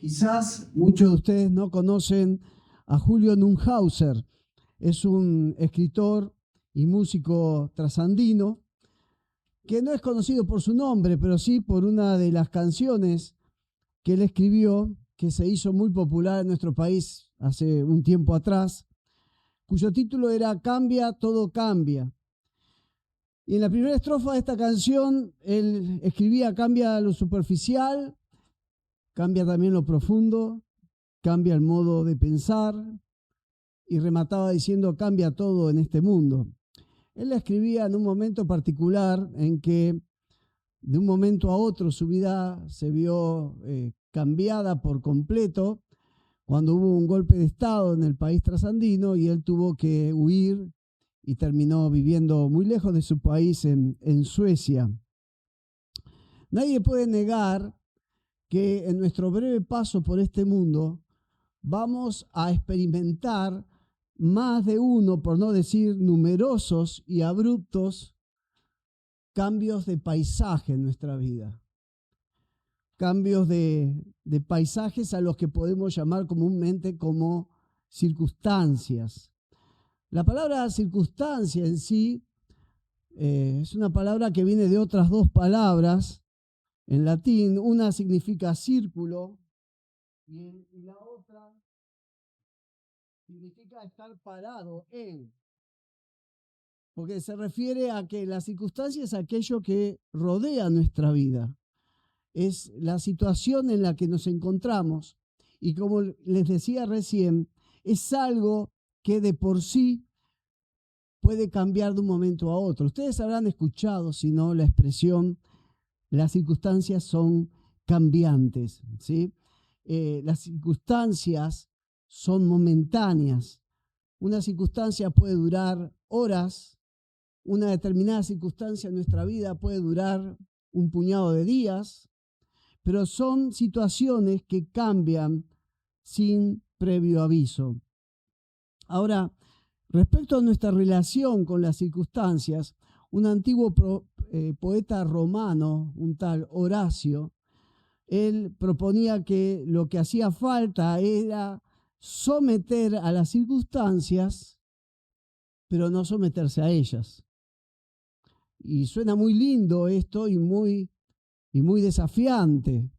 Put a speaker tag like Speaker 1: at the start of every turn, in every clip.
Speaker 1: Quizás muchos de ustedes no conocen a Julio Neuhauser. Es un escritor y músico trasandino que no es conocido por su nombre, pero sí por una de las canciones que él escribió, que se hizo muy popular en nuestro país hace un tiempo atrás, cuyo título era Cambia, todo cambia. Y en la primera estrofa de esta canción, él escribía: cambia lo superficial, cambia también lo profundo, cambia el modo de pensar, y remataba diciendo: cambia todo en este mundo. Él la escribía en un momento particular en que de un momento a otro su vida se vio cambiada por completo cuando hubo un golpe de estado en el país trasandino y él tuvo que huir y terminó viviendo muy lejos de su país en Suecia. Nadie puede negar que en nuestro breve paso por este mundo vamos a experimentar más de uno, por no decir numerosos y abruptos, cambios de paisaje en nuestra vida. Cambios de paisajes a los que podemos llamar comúnmente como circunstancias. La palabra circunstancia en sí es una palabra que viene de otras dos palabras en latín. Una significa círculo y la otra significa estar parado en, porque se refiere a que la circunstancia es aquello que rodea nuestra vida, es la situación en la que nos encontramos y, como les decía recién, es algo que de por sí puede cambiar de un momento a otro. Ustedes habrán escuchado, si no, la expresión: las circunstancias son cambiantes, ¿sí? Las circunstancias son momentáneas. Una circunstancia puede durar horas, una determinada circunstancia en nuestra vida puede durar un puñado de días, pero son situaciones que cambian sin previo aviso. Ahora, respecto a nuestra relación con las circunstancias, un antiguo poeta romano, un tal Horacio, él proponía que lo que hacía falta era someter a las circunstancias, pero no someterse a ellas. Y suena muy lindo esto y muy desafiante.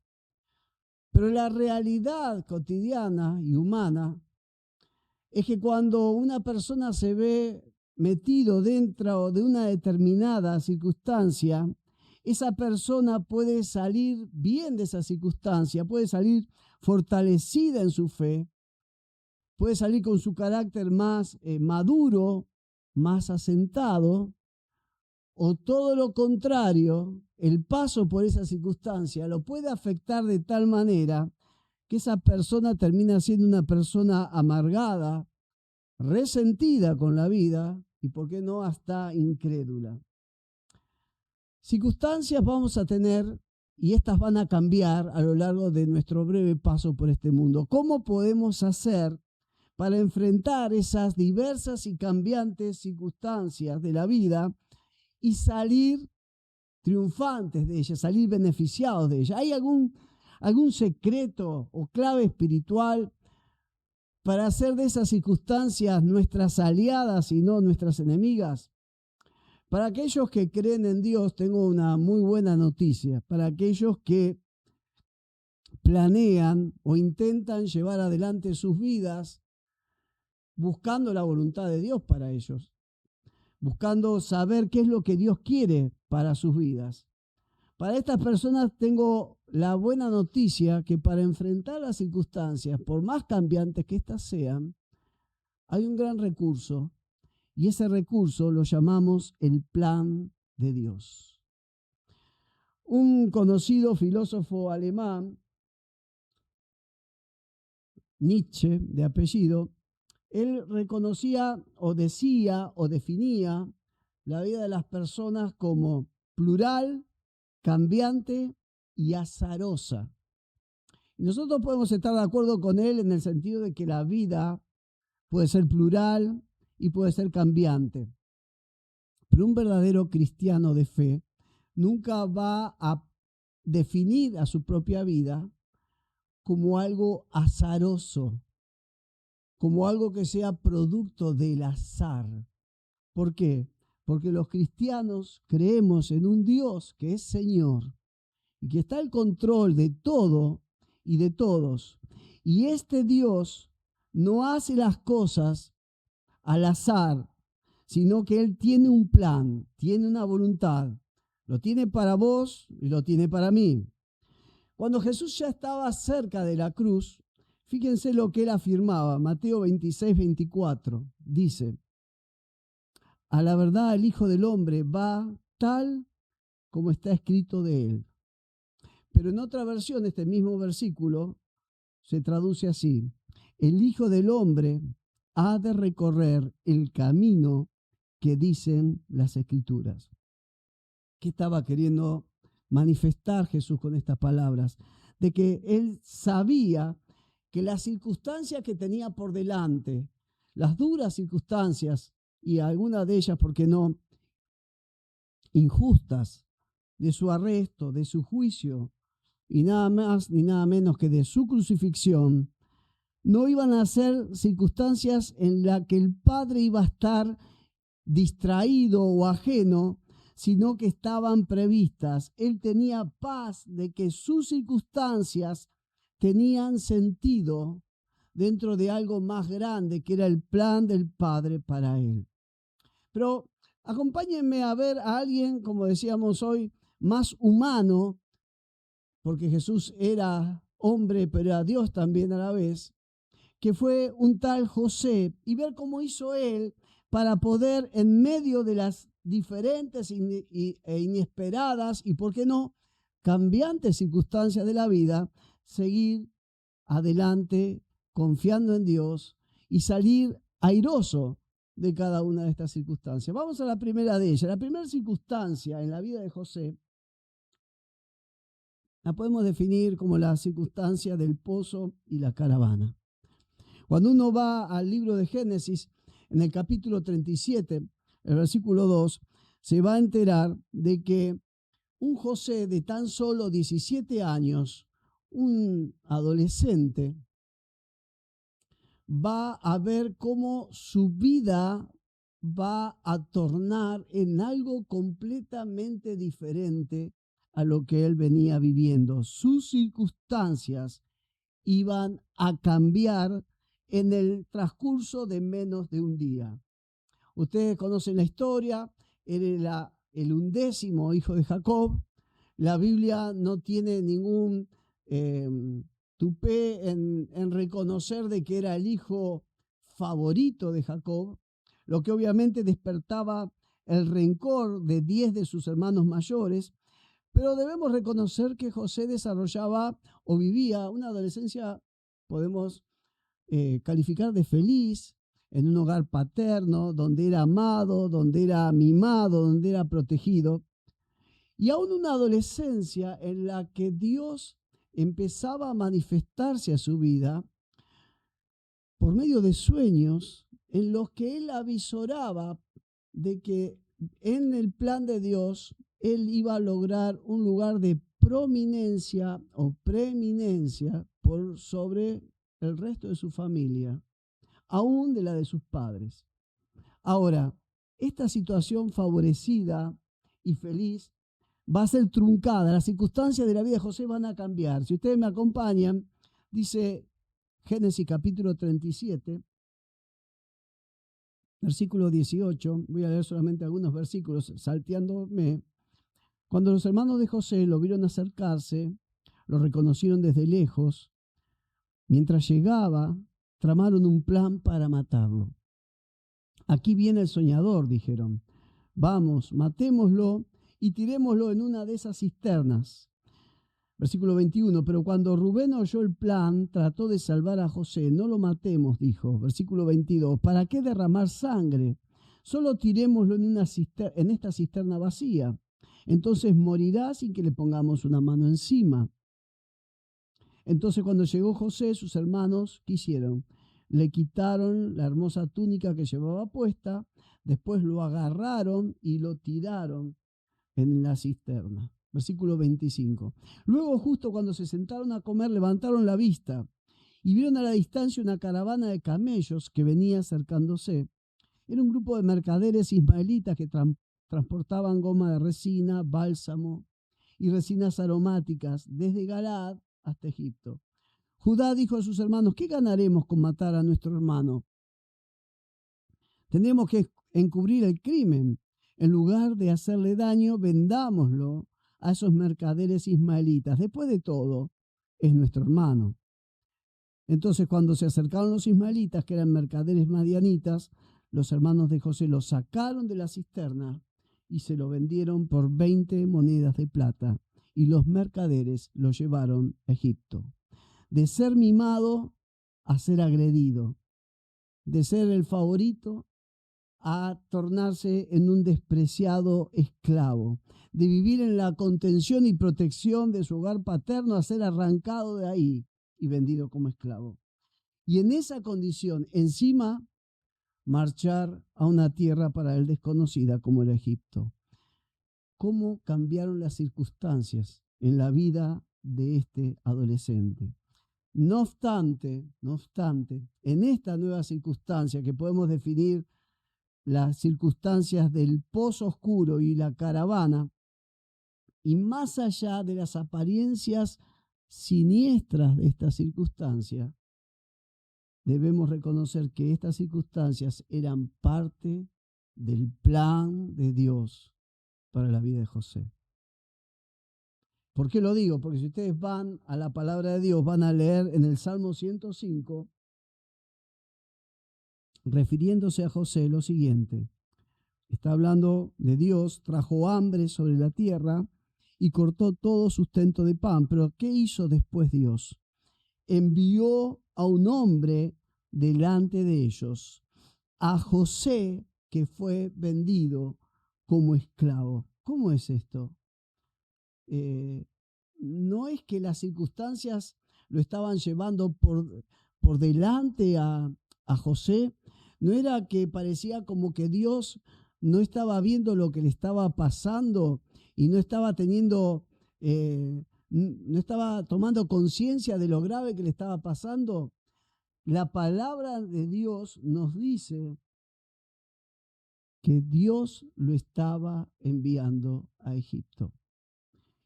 Speaker 1: Pero la realidad cotidiana y humana es que cuando una persona se ve metido dentro de una determinada circunstancia, esa persona puede salir bien de esa circunstancia, puede salir fortalecida en su fe, puede salir con su carácter más maduro, más asentado, o todo lo contrario, el paso por esa circunstancia lo puede afectar de tal manera que esa persona termina siendo una persona amargada, resentida con la vida y, ¿por qué no?, hasta incrédula. Circunstancias vamos a tener y estas van a cambiar a lo largo de nuestro breve paso por este mundo. ¿Cómo podemos hacer para enfrentar esas diversas y cambiantes circunstancias de la vida y salir triunfantes de ellas, salir beneficiados de ellas? ¿Hay algún secreto o clave espiritual para hacer de esas circunstancias nuestras aliadas y no nuestras enemigas? Para aquellos que creen en Dios, tengo una muy buena noticia. Para aquellos que planean o intentan llevar adelante sus vidas buscando la voluntad de Dios para ellos, buscando saber qué es lo que Dios quiere para sus vidas. Para estas personas tengo la buena noticia que para enfrentar las circunstancias, por más cambiantes que éstas sean, hay un gran recurso, y ese recurso lo llamamos el plan de Dios. Un conocido filósofo alemán, Nietzsche de apellido, él reconocía o decía o definía la vida de las personas como plural, cambiante y azarosa. Y nosotros podemos estar de acuerdo con él en el sentido de que la vida puede ser plural y puede ser cambiante. Pero un verdadero cristiano de fe nunca va a definir a su propia vida como algo azaroso, como algo que sea producto del azar. ¿Por qué? Porque los cristianos creemos en un Dios que es Señor y que está al control de todo y de todos. Y este Dios no hace las cosas al azar, sino que Él tiene un plan, tiene una voluntad. Lo tiene para vos y lo tiene para mí. Cuando Jesús ya estaba cerca de la cruz, fíjense lo que Él afirmaba, Mateo 26, 24, dice: a la verdad el Hijo del Hombre va tal como está escrito de Él. Pero en otra versión, este mismo versículo se traduce así: el Hijo del Hombre ha de recorrer el camino que dicen las Escrituras. ¿Qué estaba queriendo manifestar Jesús con estas palabras? De que Él sabía que las circunstancias que tenía por delante, las duras circunstancias, y algunas de ellas, ¿por qué no?, injustas, de su arresto, de su juicio, y nada más ni nada menos que de su crucifixión, no iban a ser circunstancias en las que el Padre iba a estar distraído o ajeno, sino que estaban previstas. Él tenía paz de que sus circunstancias tenían sentido dentro de algo más grande, que era el plan del Padre para él. Pero acompáñenme a ver a alguien, como decíamos hoy, más humano, porque Jesús era hombre, pero era Dios también a la vez, que fue un tal José, y ver cómo hizo él para poder, en medio de las diferentes e inesperadas y, ¿por qué no?, cambiantes circunstancias de la vida, seguir adelante confiando en Dios y salir airoso de cada una de estas circunstancias. Vamos a la primera de ellas. La primera circunstancia en la vida de José la podemos definir como la circunstancia del pozo y la caravana. Cuando uno va al libro de Génesis, en el capítulo 37, el versículo 2, se va a enterar de que un José de tan solo 17 años, un adolescente, va a ver cómo su vida va a tornar en algo completamente diferente a lo que él venía viviendo. Sus circunstancias iban a cambiar en el transcurso de menos de un día. Ustedes conocen la historia, él era el 11º hijo de Jacob. La Biblia no tiene ningún tupé en reconocer de que era el hijo favorito de Jacob, lo que obviamente despertaba el rencor de 10 de sus hermanos mayores, pero debemos reconocer que José desarrollaba o vivía una adolescencia, podemos calificar de feliz, en un hogar paterno, donde era amado, donde era mimado, donde era protegido. Y aún una adolescencia en la que Dios empezaba a manifestarse a su vida por medio de sueños en los que él avisoraba de que en el plan de Dios él iba a lograr un lugar de prominencia o preeminencia por sobre el resto de su familia, aún de la de sus padres. Ahora, esta situación favorecida y feliz va a ser truncada. Las circunstancias de la vida de José van a cambiar. Si ustedes me acompañan, dice Génesis capítulo 37, versículo 18. Voy a leer solamente algunos versículos, salteándome. Cuando los hermanos de José lo vieron acercarse, lo reconocieron desde lejos. Mientras llegaba, tramaron un plan para matarlo. Aquí viene el soñador, dijeron. Vamos, matémoslo y tirémoslo en una de esas cisternas. Versículo 21, pero cuando Rubén oyó el plan, trató de salvar a José. No lo matemos, dijo. Versículo 22, ¿para qué derramar sangre? Solo tirémoslo en esta cisterna vacía. Entonces morirá sin que le pongamos una mano encima. Entonces cuando llegó José, sus hermanos, ¿qué hicieron? Le quitaron la hermosa túnica que llevaba puesta, después lo agarraron y lo tiraron en la cisterna. Versículo 25. Luego, justo cuando se sentaron a comer, levantaron la vista y vieron a la distancia una caravana de camellos que venía acercándose. Era un grupo de mercaderes ismaelitas que transportaban goma de resina, bálsamo y resinas aromáticas desde Galaad hasta Egipto. Judá dijo a sus hermanos: ¿qué ganaremos con matar a nuestro hermano? Tendremos que encubrir el crimen. En lugar de hacerle daño, vendámoslo a esos mercaderes ismaelitas. Después de todo, es nuestro hermano. Entonces, cuando se acercaron los ismaelitas, que eran mercaderes madianitas, los hermanos de José lo sacaron de la cisterna y se lo vendieron por 20 monedas de plata. Y los mercaderes lo llevaron a Egipto. De ser mimado a ser agredido, de ser el favorito a tornarse en un despreciado esclavo, de vivir en la contención y protección de su hogar paterno a ser arrancado de ahí y vendido como esclavo. Y en esa condición, encima, marchar a una tierra para él desconocida como era Egipto. ¿Cómo cambiaron las circunstancias en la vida de este adolescente? No obstante, en esta nueva circunstancia que podemos definir las circunstancias del pozo oscuro y la caravana, y más allá de las apariencias siniestras de esta circunstancia, debemos reconocer que estas circunstancias eran parte del plan de Dios para la vida de José. ¿Por qué lo digo? Porque si ustedes van a la palabra de Dios, van a leer en el Salmo 105, refiriéndose a José, lo siguiente. Está hablando de Dios: trajo hambre sobre la tierra y cortó todo sustento de pan. Pero ¿qué hizo después Dios? Envió a un hombre delante de ellos, a José, que fue vendido como esclavo. ¿Cómo es esto? No es que las circunstancias lo estaban llevando por delante a José, no era que parecía como que Dios no estaba viendo lo que le estaba pasando y no estaba no estaba tomando conciencia de lo grave que le estaba pasando. La palabra de Dios nos dice que Dios lo estaba enviando a Egipto.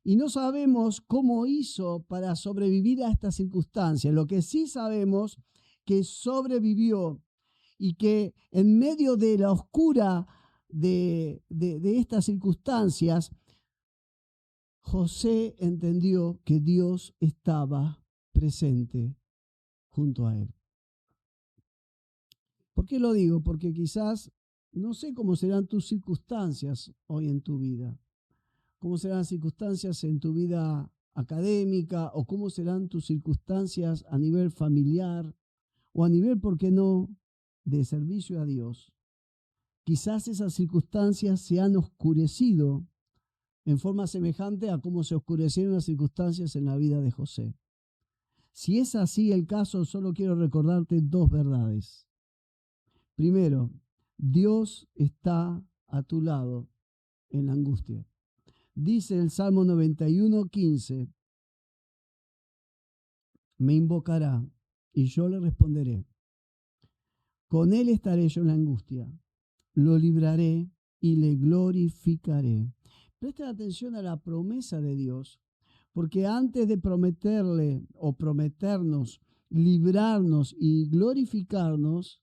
Speaker 1: Y no sabemos cómo hizo para sobrevivir a esta circunstancia. Lo que sí sabemos que sobrevivió y que en medio de la oscura de estas circunstancias, José entendió que Dios estaba presente junto a él. ¿Por qué lo digo? Porque quizás no sé cómo serán tus circunstancias hoy en tu vida. ¿Cómo serán las circunstancias en tu vida académica? ¿O cómo serán tus circunstancias a nivel familiar? O a nivel, ¿por qué no?, de servicio a Dios. Quizás esas circunstancias se han oscurecido en forma semejante a cómo se oscurecieron las circunstancias en la vida de José. Si es así el caso, solo quiero recordarte dos verdades. Primero, Dios está a tu lado en la angustia. Dice el Salmo 91:15, me invocará y yo le responderé. Con él estaré yo en la angustia, lo libraré y le glorificaré. Presten atención a la promesa de Dios, porque antes de prometerle o prometernos, librarnos y glorificarnos,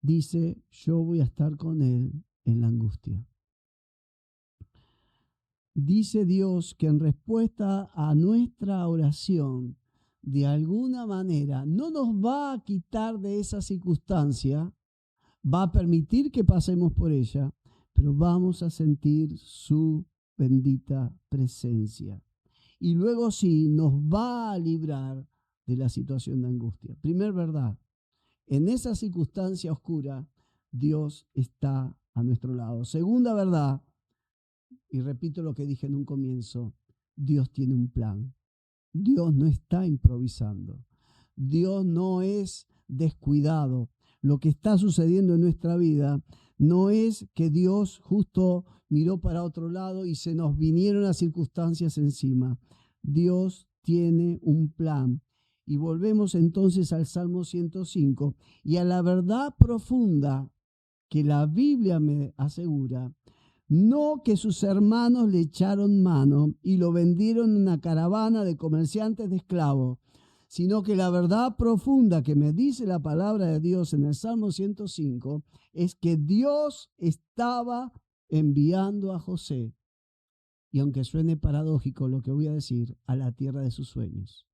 Speaker 1: dice, yo voy a estar con él en la angustia. Dice Dios que en respuesta a nuestra oración, de alguna manera, no nos va a quitar de esa circunstancia, va a permitir que pasemos por ella, pero vamos a sentir su bendita presencia. Y luego sí, nos va a librar de la situación de angustia. Primer verdad, en esa circunstancia oscura, Dios está a nuestro lado. Segunda verdad, y repito lo que dije en un comienzo, Dios tiene un plan. Dios no está improvisando. Dios no es descuidado. Lo que está sucediendo en nuestra vida no es que Dios justo miró para otro lado y se nos vinieron las circunstancias encima. Dios tiene un plan. Y volvemos entonces al Salmo 105 y a la verdad profunda que la Biblia me asegura. No que sus hermanos le echaron mano y lo vendieron en una caravana de comerciantes de esclavos, sino que la verdad profunda que me dice la palabra de Dios en el Salmo 105 es que Dios estaba enviando a José, y aunque suene paradójico lo que voy a decir, a la tierra de sus sueños.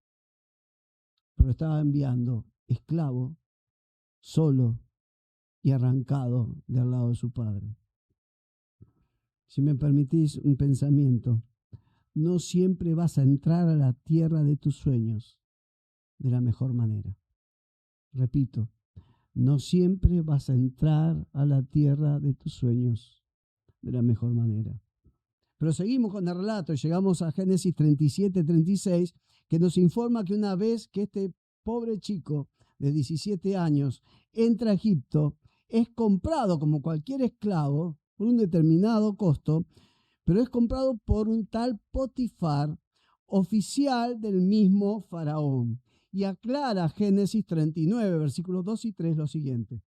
Speaker 1: Pero estaba enviando esclavo, solo y arrancado de al lado de su padre. Si me permitís un pensamiento, no siempre vas a entrar a la tierra de tus sueños de la mejor manera. Repito, no siempre vas a entrar a la tierra de tus sueños de la mejor manera. Pero seguimos con el relato y llegamos a Génesis 37-36, que nos informa que una vez que este pobre chico de 17 años entra a Egipto, es comprado como cualquier esclavo por un determinado costo, pero es comprado por un tal Potifar, oficial del mismo faraón. Y aclara Génesis 39, versículos 2 y 3 lo siguiente.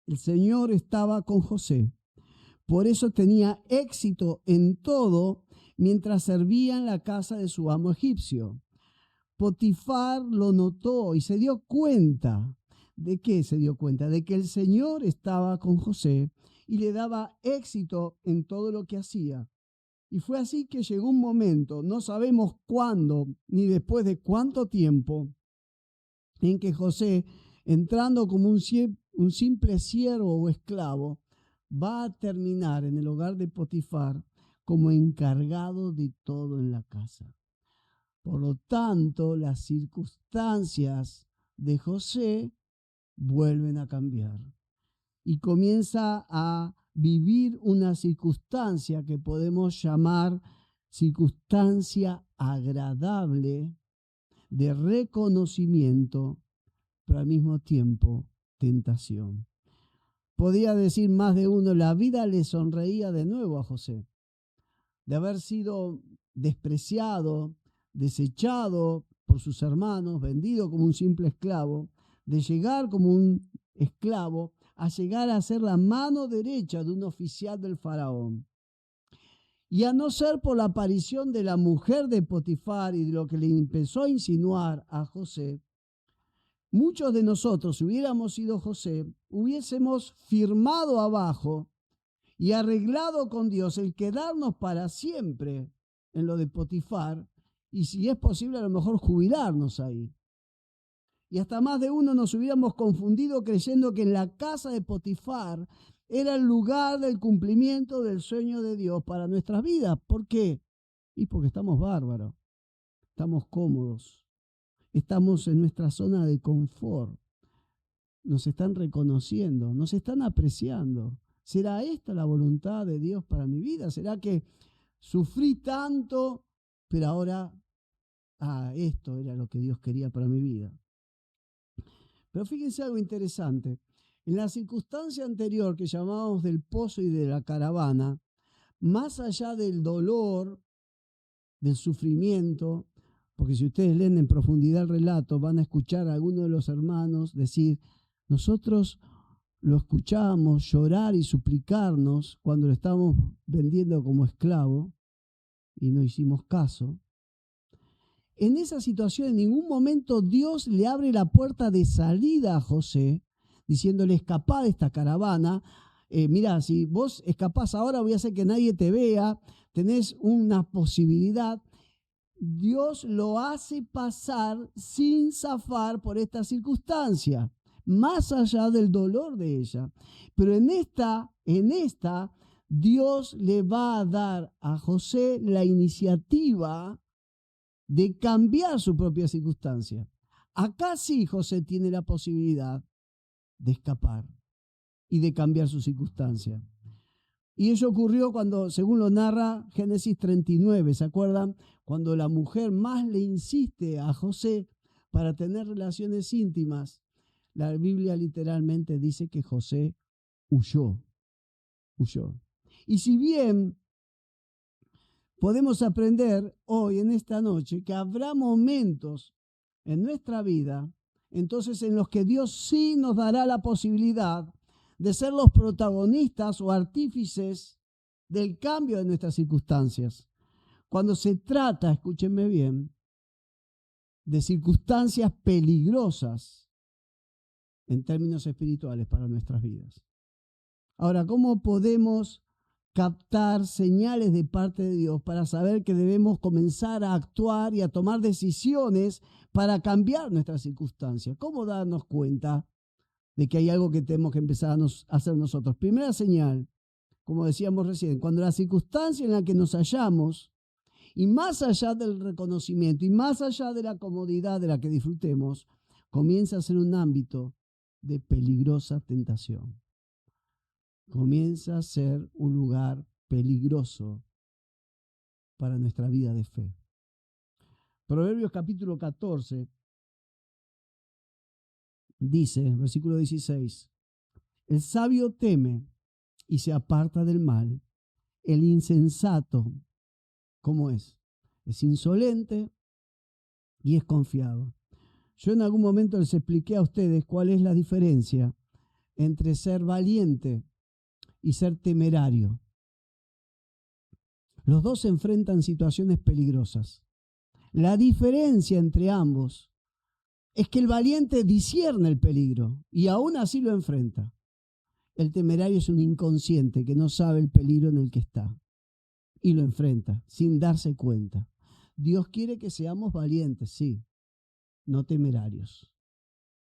Speaker 1: El Señor estaba con José, por eso tenía éxito en todo mientras servía en la casa de su amo egipcio. Potifar lo notó y se dio cuenta. ¿De qué se dio cuenta? De que el Señor estaba con José y le daba éxito en todo lo que hacía. Y fue así que llegó un momento, no sabemos cuándo ni después de cuánto tiempo, en que José, entrando como un simple siervo o esclavo, va a terminar en el hogar de Potifar como encargado de todo en la casa. Por lo tanto, las circunstancias de José vuelven a cambiar y comienza a vivir una circunstancia que podemos llamar circunstancia agradable de reconocimiento, pero al mismo tiempo tentación. Podía decir más de uno, la vida le sonreía de nuevo a José, de haber sido despreciado, desechado por sus hermanos, vendido como un simple esclavo, de llegar como un esclavo a llegar a ser la mano derecha de un oficial del faraón. Y a no ser por la aparición de la mujer de Potifar y de lo que le empezó a insinuar a José, muchos de nosotros, si hubiéramos sido José, hubiésemos firmado abajo y arreglado con Dios el quedarnos para siempre en lo de Potifar y, si es posible, a lo mejor jubilarnos ahí. Y hasta más de uno nos hubiéramos confundido creyendo que en la casa de Potifar era el lugar del cumplimiento del sueño de Dios para nuestras vidas. ¿Por qué? Y porque estamos bárbaros, estamos cómodos, estamos en nuestra zona de confort, nos están reconociendo, nos están apreciando. ¿Será esta la voluntad de Dios para mi vida? ¿Será que sufrí tanto, pero ahora, esto era lo que Dios quería para mi vida? Pero fíjense algo interesante. En la circunstancia anterior que llamábamos del pozo y de la caravana, más allá del dolor, del sufrimiento, porque si ustedes leen en profundidad el relato, van a escuchar a algunos de los hermanos decir, nosotros lo escuchábamos llorar y suplicarnos cuando lo estábamos vendiendo como esclavo y no hicimos caso. En esa situación, en ningún momento Dios le abre la puerta de salida a José, diciéndole, escapá de esta caravana. Mirá, si vos escapás ahora, voy a hacer que nadie te vea, tenés una posibilidad. Dios lo hace pasar sin zafar por esta circunstancia, más allá del dolor de ella. Pero en esta, Dios le va a dar a José la iniciativa de cambiar su propia circunstancia. Acá sí José tiene la posibilidad de escapar y de cambiar su circunstancia. Y ello ocurrió cuando, según lo narra Génesis 39, ¿se acuerdan? Cuando la mujer más le insiste a José para tener relaciones íntimas, la Biblia literalmente dice que José huyó. huyó. Y si bien podemos aprender hoy, en esta noche, que habrá momentos en nuestra vida, entonces en los que Dios sí nos dará la posibilidad de ser los protagonistas o artífices del cambio de nuestras circunstancias. Cuando se trata, escúchenme bien, de circunstancias peligrosas en términos espirituales para nuestras vidas. Ahora, ¿cómo podemos captar señales de parte de Dios para saber que debemos comenzar a actuar y a tomar decisiones para cambiar nuestras circunstancias? ¿Cómo darnos cuenta de que hay algo que tenemos que empezar a hacer nosotros? Primera señal, como decíamos recién, cuando la circunstancia en la que nos hallamos, y más allá del reconocimiento y más allá de la comodidad de la que disfrutemos, comienza a ser un ámbito de peligrosa tentación. Comienza a ser un lugar peligroso para nuestra vida de fe. Proverbios capítulo 14 dice, versículo 16, el sabio teme y se aparta del mal. El insensato, ¿cómo es? Es insolente y es confiado. Yo en algún momento les expliqué a ustedes cuál es la diferencia entre ser valiente y ser temerario. Los dos se enfrentan situaciones peligrosas. La diferencia entre ambos es que el valiente discierne el peligro y aún así lo enfrenta. El temerario es un inconsciente que no sabe el peligro en el que está y lo enfrenta sin darse cuenta. Dios quiere que seamos valientes, sí, no temerarios,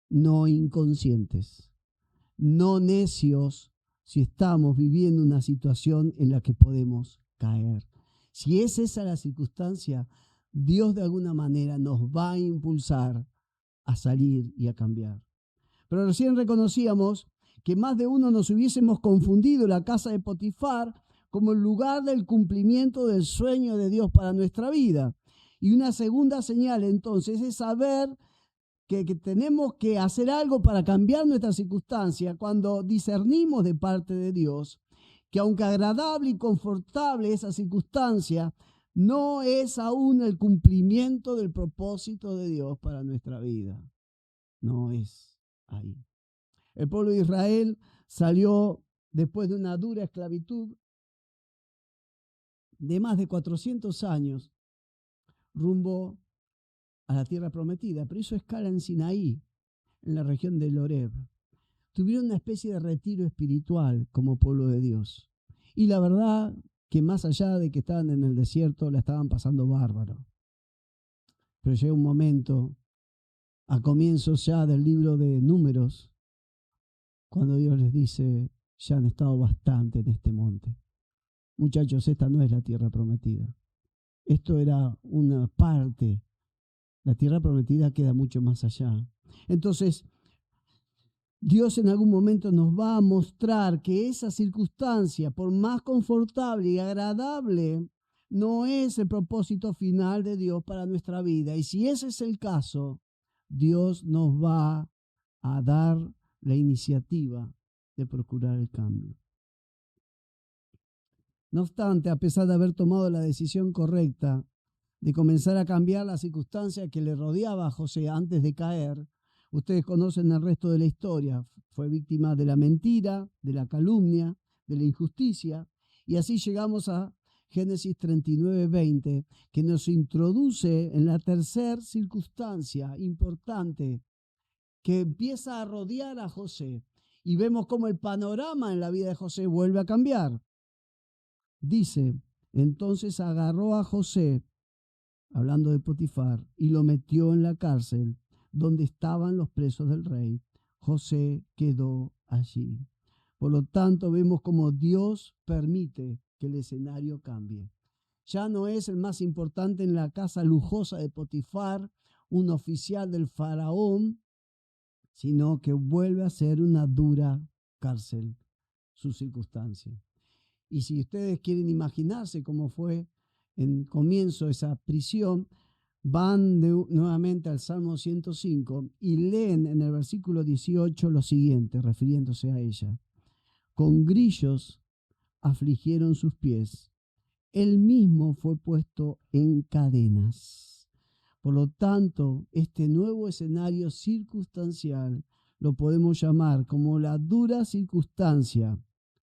Speaker 1: no inconscientes, no necios si estamos viviendo una situación en la que podemos caer. Si es esa la circunstancia, Dios de alguna manera nos va a impulsar a salir y a cambiar. Pero recién reconocíamos que más de uno nos hubiésemos confundido la casa de Potifar como el lugar del cumplimiento del sueño de Dios para nuestra vida. Y una segunda señal entonces es saber que tenemos que hacer algo para cambiar nuestra circunstancia cuando discernimos de parte de Dios que aunque agradable y confortable esa circunstancia, no es aún el cumplimiento del propósito de Dios para nuestra vida. No es ahí. El pueblo de Israel salió después de una dura esclavitud de más de 400 años rumbo a la tierra prometida, pero hizo escala en Sinaí, en la región del Horeb. Tuvieron una especie de retiro espiritual como pueblo de Dios. Y la verdad que más allá de que estaban en el desierto, la estaban pasando bárbaro. Pero llega un momento, a comienzos ya del libro de Números, cuando Dios les dice, ya han estado bastante en este monte. Muchachos, esta no es la tierra prometida. Esto era una parte. La tierra prometida queda mucho más allá. Entonces, Dios en algún momento nos va a mostrar que esa circunstancia, por más confortable y agradable, no es el propósito final de Dios para nuestra vida. Y si ese es el caso, Dios nos va a dar la iniciativa de procurar el cambio. No obstante, a pesar de haber tomado la decisión correcta de comenzar a cambiar la circunstancia que le rodeaba a José antes de caer, ustedes conocen el resto de la historia. Fue víctima de la mentira, de la calumnia, de la injusticia. Y así llegamos a Génesis 39:20, que nos introduce en la tercera circunstancia importante que empieza a rodear a José. Y vemos cómo el panorama en la vida de José vuelve a cambiar. Dice, entonces agarró a José, hablando de Potifar, y lo metió en la cárcel donde estaban los presos del rey. José quedó allí. Por lo tanto, vemos cómo Dios permite que el escenario cambie. Ya no es el más importante en la casa lujosa de Potifar, un oficial del faraón, sino que vuelve a ser una dura cárcel su circunstancia. Y si ustedes quieren imaginarse cómo fue en comienzo esa prisión, van nuevamente al Salmo 105 y leen en el versículo 18 lo siguiente, refiriéndose a ella. Con grillos afligieron sus pies. Él mismo fue puesto en cadenas. Por lo tanto, este nuevo escenario circunstancial lo podemos llamar como la dura circunstancia,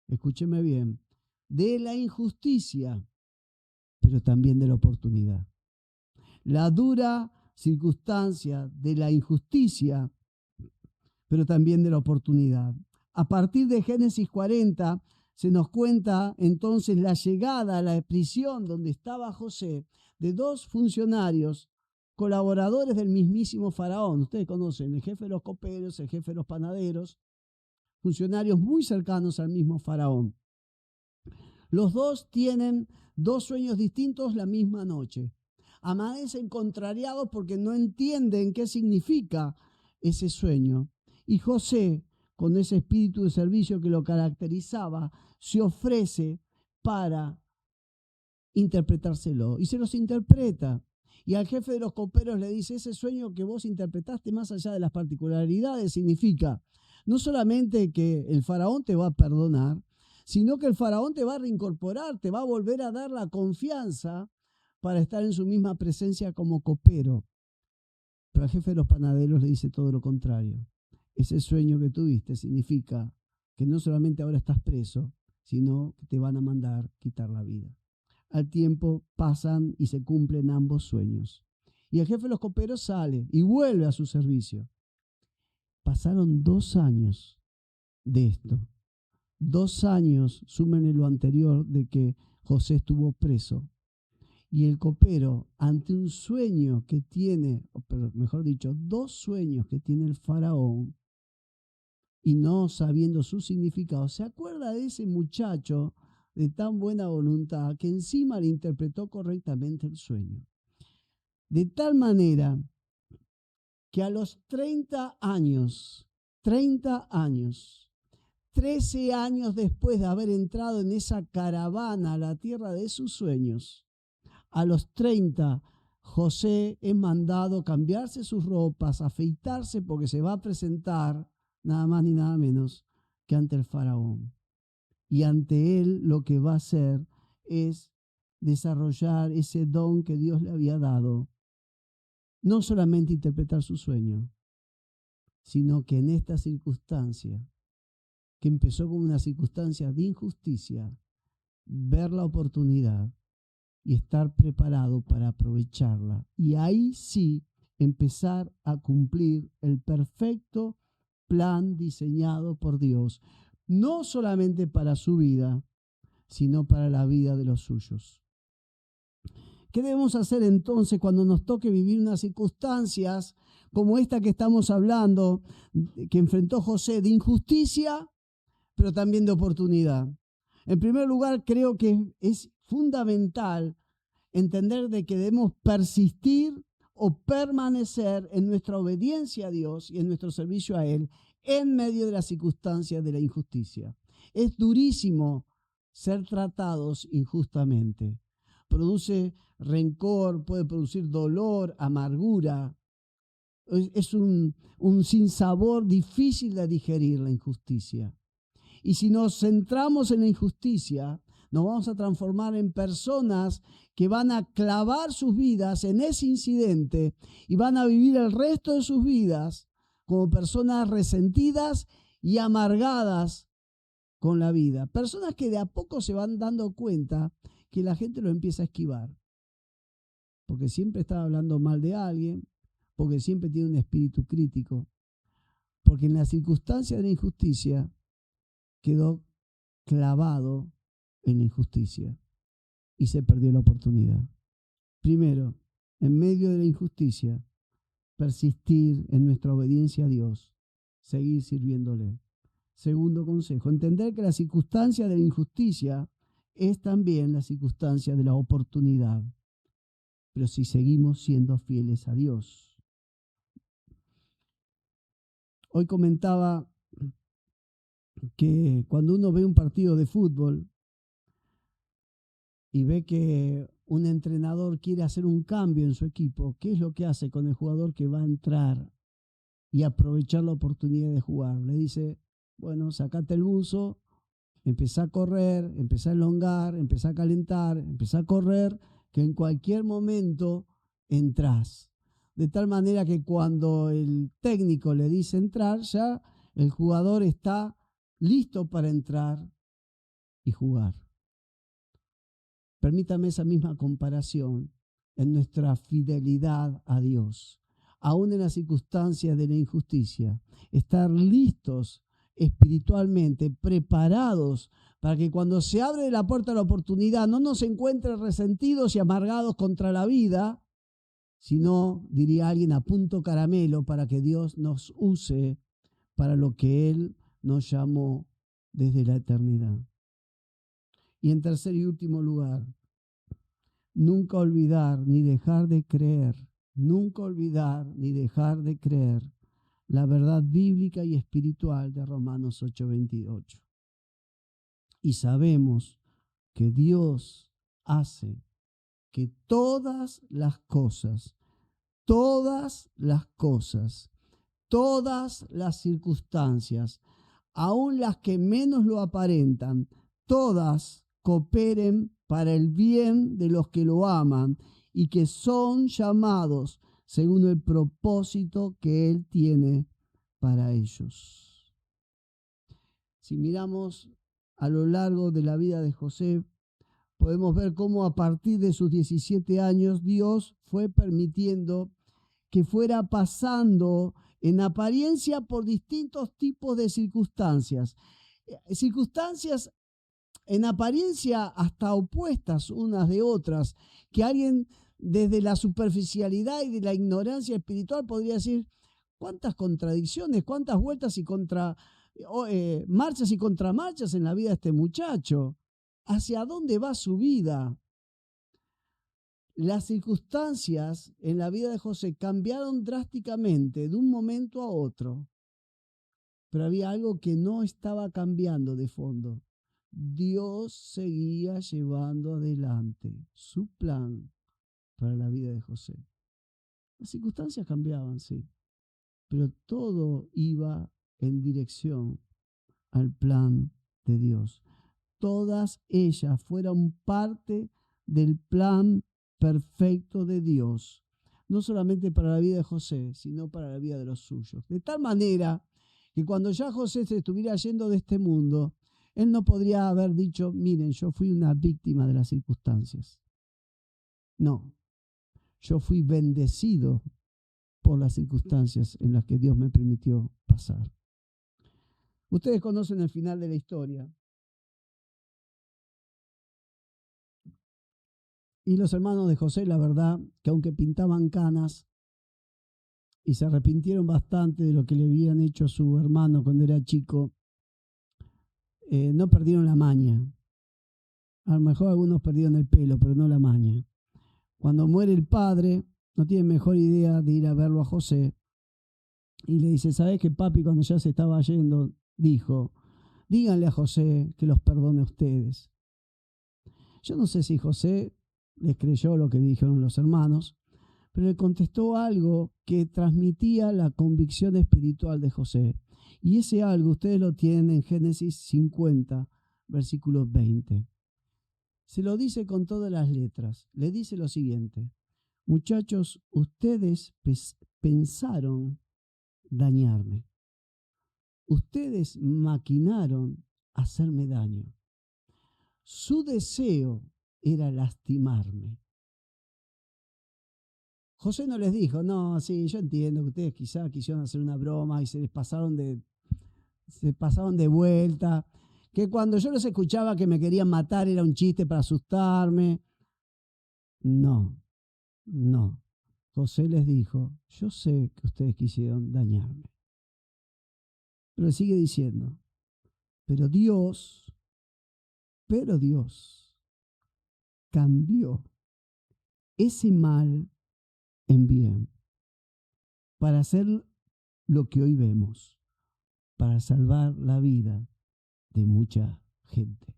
Speaker 1: escúcheme bien, de la injusticia, pero también de la oportunidad. La dura circunstancia de la injusticia, pero también de la oportunidad. A partir de Génesis 40 se nos cuenta entonces la llegada a la prisión donde estaba José de dos funcionarios, colaboradores del mismísimo faraón. Ustedes conocen, el jefe de los coperos, el jefe de los panaderos, funcionarios muy cercanos al mismo faraón. Los dos tienen dos sueños distintos la misma noche. Amanecen contrariados porque no entienden qué significa ese sueño. Y José, con ese espíritu de servicio que lo caracterizaba, se ofrece para interpretárselo. Y se los interpreta. Y al jefe de los coperos le dice, ese sueño que vos interpretaste más allá de las particularidades significa no solamente que el faraón te va a perdonar, sino que el faraón te va a reincorporar, te va a volver a dar la confianza para estar en su misma presencia como copero. Pero al jefe de los panaderos le dice todo lo contrario. Ese sueño que tuviste significa que no solamente ahora estás preso, sino que te van a mandar quitar la vida. Al tiempo pasan y se cumplen ambos sueños. Y el jefe de los coperos sale y vuelve a su servicio. Pasaron 2 años de esto. 2 años, súmenle lo anterior de que José estuvo preso. Y el copero, ante un sueño que tiene, pero mejor dicho, 2 sueños que tiene el faraón, y no sabiendo su significado, se acuerda de ese muchacho de tan buena voluntad que encima le interpretó correctamente el sueño. De tal manera que a los 30 años, 13 años después de haber entrado en esa caravana a la tierra de sus sueños, a los 30, José es mandado cambiarse sus ropas, afeitarse porque se va a presentar nada más ni nada menos que ante el faraón. Y ante él lo que va a hacer es desarrollar ese don que Dios le había dado. No solamente interpretar su sueño, sino que en esta circunstancia, que empezó como una circunstancia de injusticia, ver la oportunidad y estar preparado para aprovecharla. Y ahí sí empezar a cumplir el perfecto plan diseñado por Dios, no solamente para su vida, sino para la vida de los suyos. ¿Qué debemos hacer entonces cuando nos toque vivir unas circunstancias como esta que estamos hablando, que enfrentó José, de injusticia, pero también de oportunidad? En primer lugar, creo que es fundamental entender de que debemos persistir o permanecer en nuestra obediencia a Dios y en nuestro servicio a Él en medio de las circunstancias de la injusticia. Es durísimo ser tratados injustamente. Produce rencor, puede producir dolor, amargura. Es un sinsabor difícil de digerir la injusticia. Y si nos centramos en la injusticia, nos vamos a transformar en personas que van a clavar sus vidas en ese incidente y van a vivir el resto de sus vidas como personas resentidas y amargadas con la vida. Personas que de a poco se van dando cuenta que la gente lo empieza a esquivar. Porque siempre está hablando mal de alguien, porque siempre tiene un espíritu crítico, porque en la circunstancia de la injusticia quedó clavado en la injusticia y se perdió la oportunidad. Primero, en medio de la injusticia, persistir en nuestra obediencia a Dios, seguir sirviéndole. Segundo consejo, entender que la circunstancia de la injusticia es también la circunstancia de la oportunidad, pero si seguimos siendo fieles a Dios. Hoy comentaba que cuando uno ve un partido de fútbol y ve que un entrenador quiere hacer un cambio en su equipo, ¿qué es lo que hace con el jugador que va a entrar y aprovechar la oportunidad de jugar? Le dice, bueno, sacate el buzo Empezá a correr, empezá a elongar, empezá a calentar, empezá a correr, que en cualquier momento entrás. De tal manera que cuando el técnico le dice entrar, ya el jugador está listo para entrar y jugar. Permítame esa misma comparación en nuestra fidelidad a Dios, aún en las circunstancias de la injusticia, estar listos espiritualmente, preparados para que cuando se abre la puerta a la oportunidad no nos encuentre resentidos y amargados contra la vida, sino, diría alguien, a punto caramelo para que Dios nos use para lo que Él nos llamó desde la eternidad. Y en tercer y último lugar, nunca olvidar ni dejar de creer, nunca olvidar ni dejar de creer la verdad bíblica y espiritual de Romanos 8:28. Y sabemos que Dios hace que todas las cosas, todas las circunstancias, aun las que menos lo aparentan, todas cooperen para el bien de los que lo aman y que son llamados según el propósito que Él tiene para ellos. Si miramos a lo largo de la vida de José, podemos ver cómo a partir de sus 17 años Dios fue permitiendo que fuera pasando en apariencia por distintos tipos de circunstancias. Circunstancias en apariencia hasta opuestas unas de otras, que alguien desde la superficialidad y de la ignorancia espiritual podría decir, cuántas contradicciones, cuántas vueltas y marchas y contramarchas en la vida de este muchacho. ¿Hacia dónde va su vida? Las circunstancias en la vida de José cambiaron drásticamente de un momento a otro, pero había algo que no estaba cambiando de fondo. Dios seguía llevando adelante su plan para la vida de José. Las circunstancias cambiaban, sí, pero todo iba en dirección al plan de Dios. Todas ellas fueron parte del plan perfecto de Dios, no solamente para la vida de José, sino para la vida de los suyos. De tal manera que cuando ya José se estuviera yendo de este mundo, él no podría haber dicho, miren, yo fui una víctima de las circunstancias. No, yo fui bendecido por las circunstancias en las que Dios me permitió pasar. Ustedes conocen el final de la historia. Y los hermanos de José, la verdad, que aunque pintaban canas y se arrepintieron bastante de lo que le habían hecho a su hermano cuando era chico, no perdieron la maña. A lo mejor algunos perdieron el pelo, pero no la maña. Cuando muere el padre, no tienen mejor idea de ir a verlo a José. Y le dice, ¿sabés que papi cuando ya se estaba yendo dijo, díganle a José que los perdone a ustedes? Yo no sé si José les creyó lo que dijeron los hermanos, pero le contestó algo que transmitía la convicción espiritual de José. Y ese algo ustedes lo tienen en Génesis 50, versículo 20. Se lo dice con todas las letras. Le dice lo siguiente: muchachos, ustedes pensaron dañarme. Ustedes maquinaron hacerme daño. Su deseo era lastimarme. José no les dijo, no, sí, yo entiendo que ustedes quizá quisieron hacer una broma y se pasaron de vuelta, que cuando yo los escuchaba que me querían matar era un chiste para asustarme. No. José les dijo, yo sé que ustedes quisieron dañarme. Pero sigue diciendo, pero Dios cambió ese mal en bien para hacer lo que hoy vemos, para salvar la vida de mucha gente.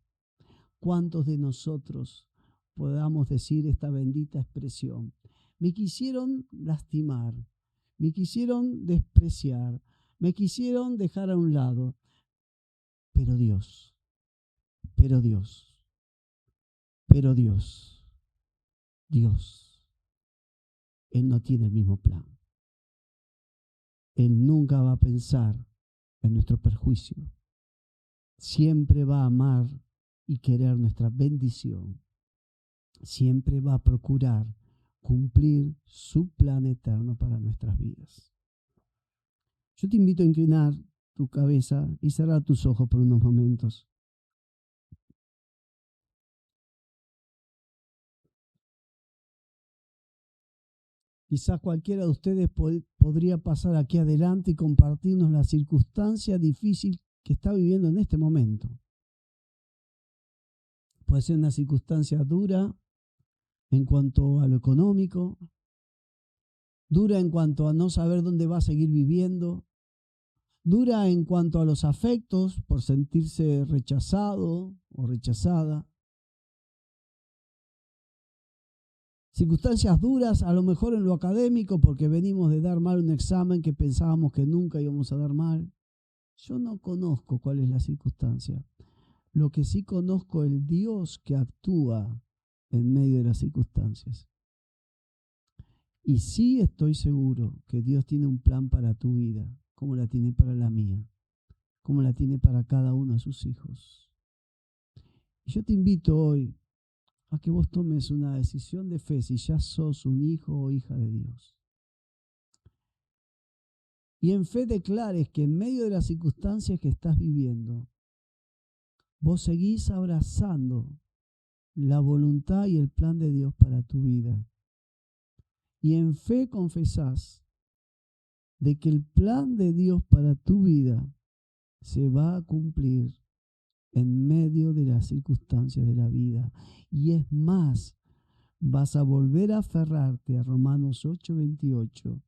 Speaker 1: ¿Cuántos de nosotros podamos decir esta bendita expresión? Me quisieron lastimar, me quisieron despreciar, me quisieron dejar a un lado, pero Dios Pero Dios, Dios, Él no tiene el mismo plan. Él nunca va a pensar en nuestro perjuicio. Siempre va a amar y querer nuestra bendición. Siempre va a procurar cumplir su plan eterno para nuestras vidas. Yo te invito a inclinar tu cabeza y cerrar tus ojos por unos momentos. Quizás cualquiera de ustedes podría pasar aquí adelante y compartirnos la circunstancia difícil que está viviendo en este momento. Puede ser una circunstancia dura en cuanto a lo económico, dura en cuanto a no saber dónde va a seguir viviendo, dura en cuanto a los afectos por sentirse rechazado o rechazada. Circunstancias duras, a lo mejor en lo académico, porque venimos de dar mal un examen que pensábamos que nunca íbamos a dar mal. Yo no conozco cuál es la circunstancia. Lo que sí conozco es el Dios que actúa en medio de las circunstancias. Y sí estoy seguro que Dios tiene un plan para tu vida, como la tiene para la mía, como la tiene para cada uno de sus hijos. Y yo te invito hoy a que vos tomes una decisión de fe si ya sos un hijo o hija de Dios. Y en fe declares que en medio de las circunstancias que estás viviendo, vos seguís abrazando la voluntad y el plan de Dios para tu vida. Y en fe confesás de que el plan de Dios para tu vida se va a cumplir en medio de las circunstancias de la vida. Y es más, vas a volver a aferrarte a Romanos 8:28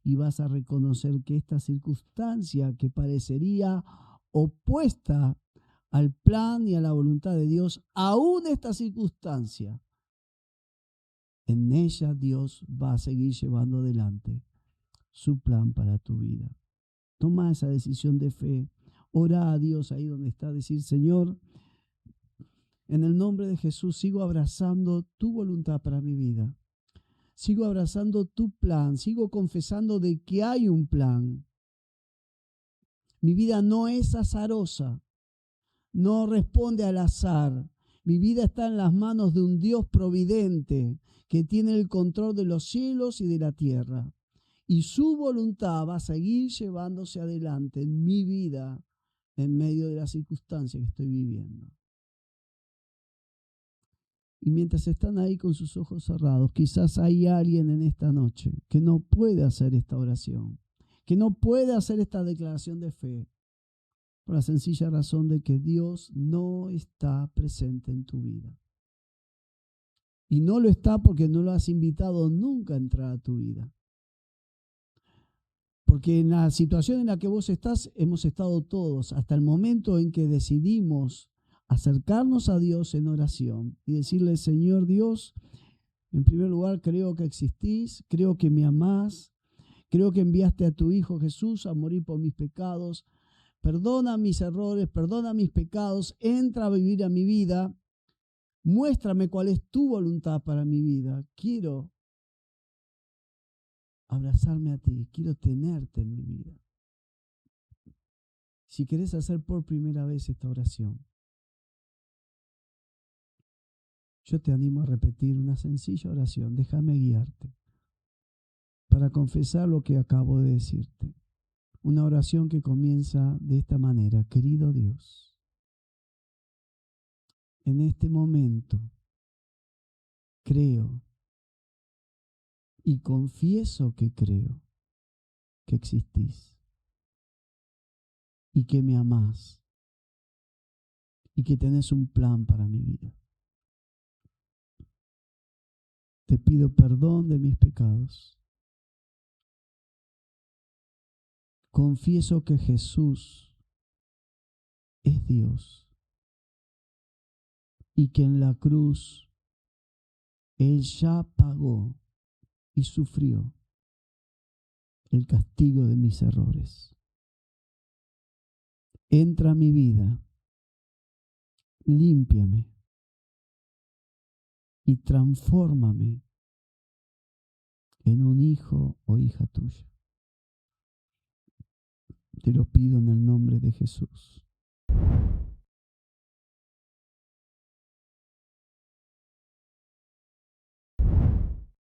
Speaker 1: y vas a reconocer que esta circunstancia que parecería opuesta al plan y a la voluntad de Dios, aún esta circunstancia, en ella Dios va a seguir llevando adelante su plan para tu vida. Toma esa decisión de fe. Ora a Dios ahí donde está. Decir, Señor, en el nombre de Jesús sigo abrazando tu voluntad para mi vida. Sigo abrazando tu plan. Sigo confesando de que hay un plan. Mi vida no es azarosa. No responde al azar. Mi vida está en las manos de un Dios providente que tiene el control de los cielos y de la tierra. Y su voluntad va a seguir llevándose adelante en mi vida en medio de las circunstancias que estoy viviendo. Y mientras están ahí con sus ojos cerrados, quizás hay alguien en esta noche que no puede hacer esta oración, que no puede hacer esta declaración de fe, por la sencilla razón de que Dios no está presente en tu vida. Y no lo está porque no lo has invitado nunca a entrar a tu vida. Porque en la situación en la que vos estás, hemos estado todos hasta el momento en que decidimos acercarnos a Dios en oración y decirle, Señor Dios, en primer lugar creo que existís, creo que me amás, creo que enviaste a tu Hijo Jesús a morir por mis pecados, perdona mis errores, perdona mis pecados, entra a vivir a mi vida, muéstrame cuál es tu voluntad para mi vida, quiero abrazarme a ti, quiero tenerte en mi vida. Si querés hacer por primera vez esta oración, yo te animo a repetir una sencilla oración, déjame guiarte para confesar lo que acabo de decirte. Una oración que comienza de esta manera, querido Dios, en este momento creo y confieso que creo que existís y que me amás y que tenés un plan para mi vida. Te pido perdón de mis pecados. Confieso que Jesús es Dios y que en la cruz Él ya pagó y sufrió el castigo de mis errores. Entra a mi vida límpiame y transfórmame en un hijo o hija tuya. Te lo pido en el nombre de Jesús.